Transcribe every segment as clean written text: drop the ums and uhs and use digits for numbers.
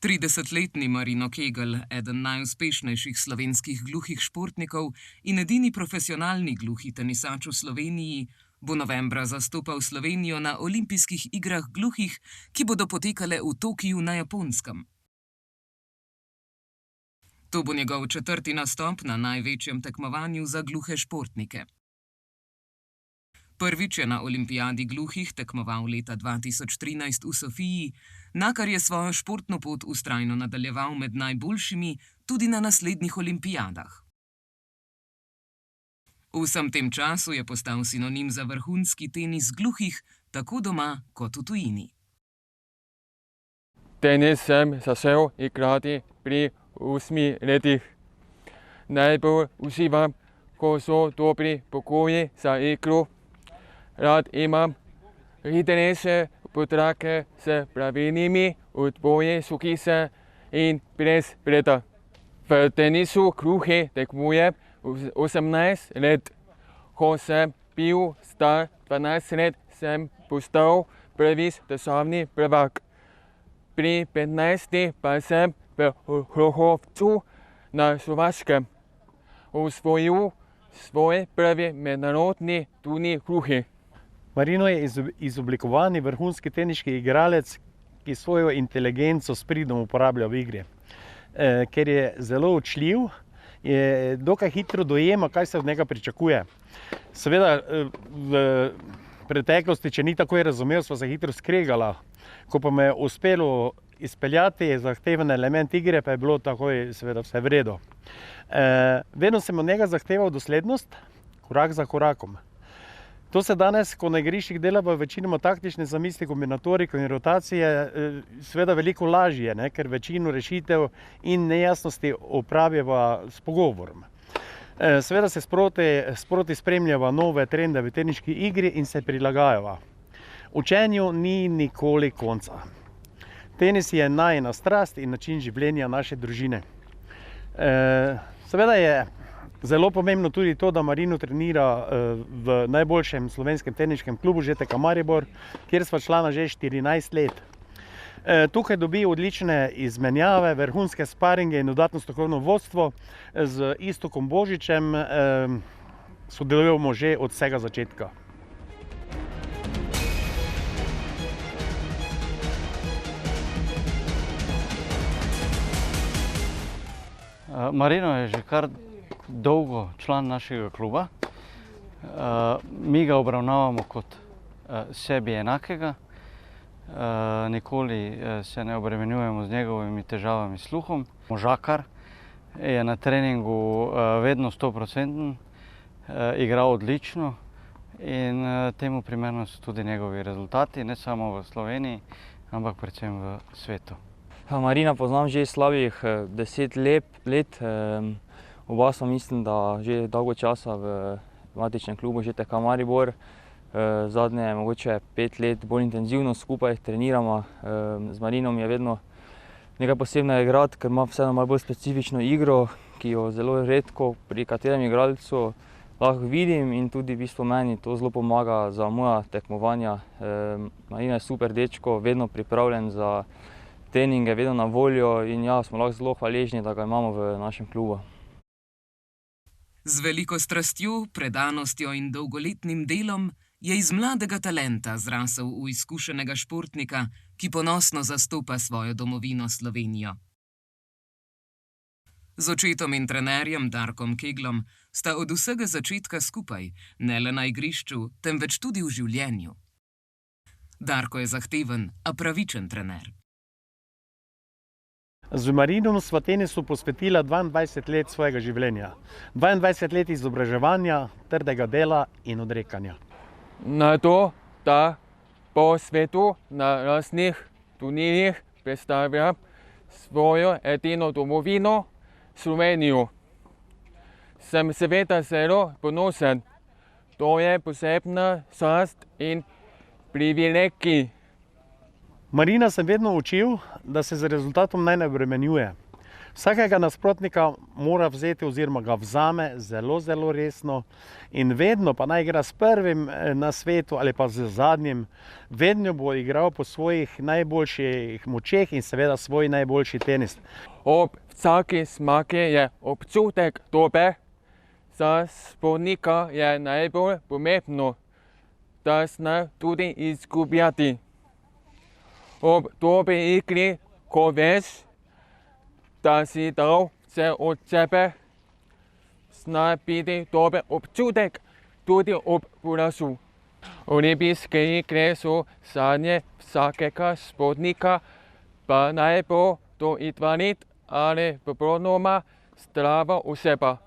30-letni Marino Kegl, eden najuspešnejših slovenskih gluhih športnikov in edini profesionalni gluhi tenisač v Sloveniji, bo novembra zastopal Slovenijo na olimpijskih igrah gluhih, ki bodo potekale v Tokiu na Japonskem. To bo njegov 4. nastop na največjem tekmovanju za gluhe športnike. Prvič je na olimpijadi gluhih tekmoval leta 2013 v Sofiji, nakar je svojo športno pot vztrajno nadaljeval med najboljšimi tudi na naslednjih olimpijadah. V vsem tem času je postal sinonim za vrhunski tenis gluhih, tako doma kot v tujini. Tenis sem začel igrati pri 8 letih. Najbolj uživam, ko so dobri pogoji za igro. Rad imam hitrejše potrake s pravilnimi odboji šukice in brez preta. V tenisu gluhih tekmujem 18 let. Ko sem bil star 12 let, sem postal prvi državni prvak. Pri 15 pa sem v Hlohovcu na Slovaškem osvojil svoj prvi mednarodni turnir gluhih. Marino je izoblikovani vrhunski teniški igralec, ki svojo inteligenco s pridom uporablja v igri. Ker je zelo učljiv, je dokaj hitro dojema, kaj se od njega pričakuje. Seveda v preteklosti, če ni takoj razumel, sva se hitro skregala. Ko pa me je uspelo izpeljati zahteven element igre, pa je bilo takoj seveda vse v redu. Vedno sem od njega zahteval doslednost, korak za korakom. To se danes, ko na igriščih delava večinoma taktične zamisli, kombinatoriko in rotacije, seveda veliko lažje, ker večino rešitev in nejasnosti opravljava s pogovorom. Seveda se sproti spremljava nove trende v teniški igri in se prilagajava. Učenju ni nikoli konca. Tenis je najina strast in način življenja naše družine. Seveda je zelo pomembno tudi to, da Marino trenira v najboljšem slovenskem teniškem klubu ŽTK Maribor, kjer sva člana že 14 let. Tukaj dobi odlične izmenjave, vrhunske sparinge in dodatno strokovno vodstvo. Z Iztokom Božičem sodelujemo že od vsega začetka. Marino je že kar dolgo član našega kluba. Mi ga obravnavamo kot sebi enakega. Nikoli se ne obremenjujemo z njegovimi težavami s sluhom. Možakar je na treningu vedno 100%, igra odlično in temu primerno so tudi njegovi rezultati, ne samo v Sloveniji, ampak predvsem v svetu. Marina poznam že slabih 10 let. Oba smo, mislim, da že dolgo časa v matičnem klubu ŽTK Maribor. Zadnje mogoče 5 let bolj intenzivno skupaj treniramo. Z Marinom je vedno nekaj posebnega igrati, ker ima vseeno malo bolj specifično igro, ki jo zelo redko pri katerem igralcu lahko vidim in tudi v bistvu meni to zelo pomaga za moja tekmovanja. Marino je super dečko, vedno pripravljen za treninge, vedno na voljo in ja, smo lahko zelo hvaležni, da ga imamo v našem klubu. Z veliko strastjo, predanostjo in dolgoletnim delom je iz mladega talenta zrasel v izkušenega športnika, ki ponosno zastopa svojo domovino Slovenijo. Z očetom in trenerjem Darkom Keglom sta od vsega začetka skupaj, ne le na igrišču, temveč tudi v življenju. Darko je zahteven, a pravičen trener. Z Marinom sva tenisu posvetila 22 let svojega življenja. 22 let izobraževanja, trdega dela in odrekanja. Na to, da po svetu na raznih turnirjih predstavljam svojo edino domovino, Slovenijo. Sem seveda zelo ponosen. To je posebna čast in privilegij. Marina sem vedno učil, da se z rezultatom naj ne obremenjuje. Vsakega nasprotnika mora vzeti oziroma ga vzame zelo, zelo resno in vedno pa naj igra s prvim na svetu ali pa z zadnjim, vedno bo igral po svojih najboljših močeh in seveda svoj najboljši tenis. Ob vsaki zmagi je občutek dober. Za športnika je najbolj pomembno, da zna tudi izgubljati. Ob dobri igri, ko veš, da si dal vse od sebe, zna biti dober občutek tudi ob porazu. Olimpijske igre so sanje vsakega športnika, pa naj bo to invalid ali popolnoma zdrava oseba.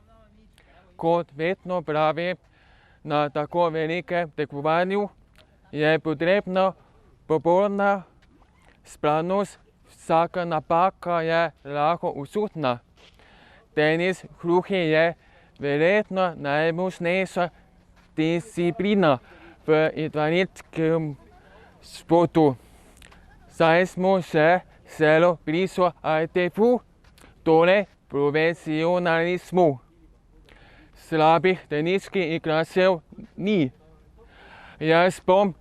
Kot vedno pravim, na tako velikem tekmovanju je potrebna popolna spravnost, vsaka napaka je lahko usodna. Tenis gluhih je verjetno najmočnejša disciplina v invalidskem športu. Saj smo še zelo blizu ITF-u, torej profesionalizmu. Slabih teniških igralcev ni. Jaz bom,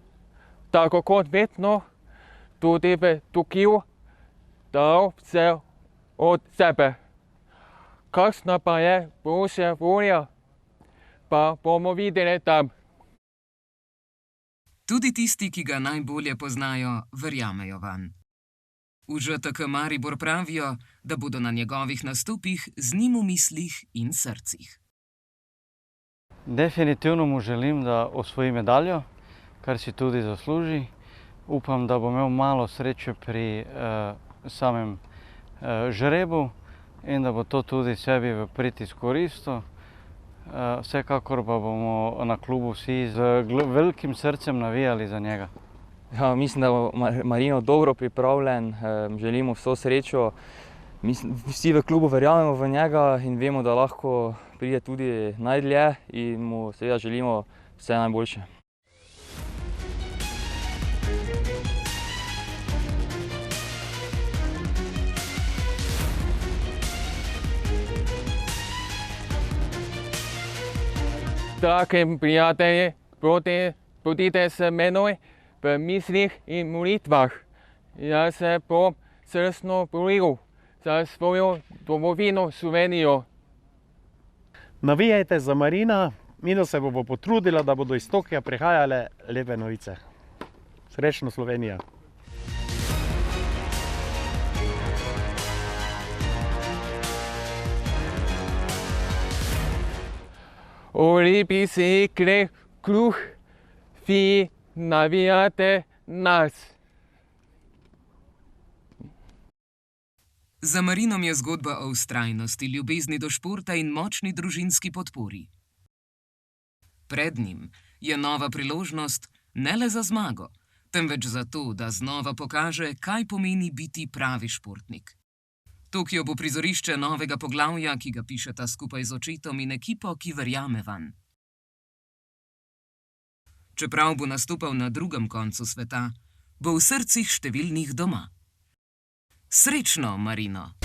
tako kot vedno, tudi v Tokiu dal vse od sebe. Kakšna pa je boljša volja, pa bomo videli tam. Tudi tisti, ki ga najbolje poznajo, verjamejo vanj. V ŽTK Maribor pravijo, da bodo na njegovih nastopih z njim v mislih in srcih. Definitivno mu želim, da osvoji medaljo, kar si tudi zasluži. Upam, da bo imel malo sreče pri samem žrebu in da bo to tudi sebi v prid izkoristil. Vsekakor pa bomo na klubu vsi z velikim srcem navijali za njega. Ja, mislim, da bo Marino dobro pripravljen, želimo vso srečo. Vsi v klubu verjamemo v njega in vemo, da lahko pride tudi najdlje in mu seveda želimo vse najboljše. Dragi prijatelji, bodite s menoj v mislih in molitvah. Jaz se bom srčno boril za svojo domovino Slovenijo. Navijajte za Marina, Mino se bo potrudila, da bodo iz Tokija prihajale lepe novice. Srečno Slovenija! Olimpijske igre gluh, vi navijate nas. Za Marinom je zgodba o vztrajnosti, ljubezni do športa in močni družinski podpori. Pred njim je nova priložnost ne le za zmago, temveč za to, da znova pokaže, kaj pomeni biti pravi športnik. Tokio bo prizorišče novega poglavja, ki ga pišeta skupaj z očetom in ekipo, ki verjame vanj. Čeprav bo nastopal na drugem koncu sveta, bo v srcih številnih doma. Srečno, Marino!